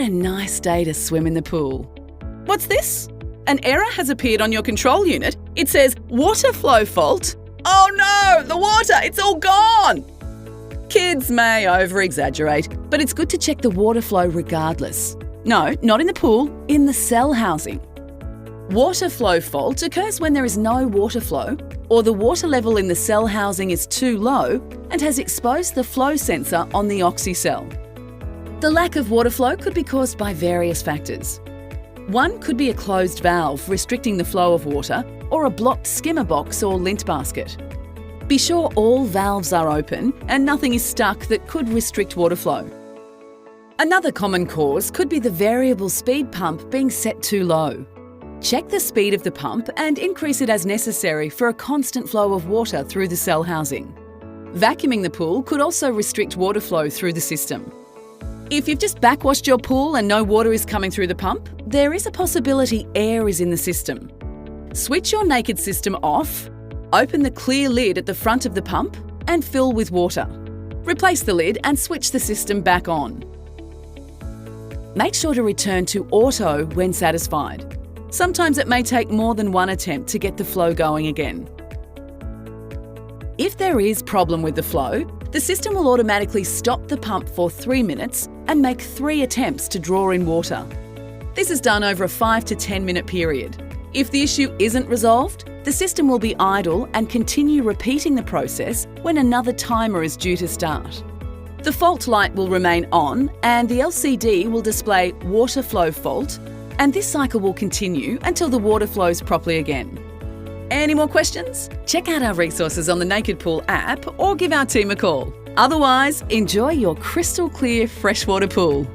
What a nice day to swim in the pool. What's this? An error has appeared on your control unit. It says water flow fault. Oh no, the water, it's all gone! Kids may over-exaggerate, but it's good to check the water flow regardless. No, not in the pool, in the cell housing. Water flow fault occurs when there is no water flow or the water level in the cell housing is too low and has exposed the flow sensor on the oxy cell. The lack of water flow could be caused by various factors. One could be a closed valve restricting the flow of water or a blocked skimmer box or lint basket. Be sure all valves are open and nothing is stuck that could restrict water flow. Another common cause could be the variable speed pump being set too low. Check the speed of the pump and increase it as necessary for a constant flow of water through the cell housing. Vacuuming the pool could also restrict water flow through the system. If you've just backwashed your pool and no water is coming through the pump, there is a possibility air is in the system. Switch your naked system off, open the clear lid at the front of the pump and fill with water. Replace the lid and switch the system back on. Make sure to return to auto when satisfied. Sometimes it may take more than one attempt to get the flow going again. If there is problem with the flow, the system will automatically stop the pump for 3 minutes and make 3 attempts to draw in water. This is done over a 5 to 10 minute period. If the issue isn't resolved, the system will be idle and continue repeating the process when another timer is due to start. The fault light will remain on and the LCD will display water flow fault, and this cycle will continue until the water flows properly again. Any more questions? Check out our resources on the Naked Pool app or give our team a call. Otherwise, enjoy your crystal clear freshwater pool.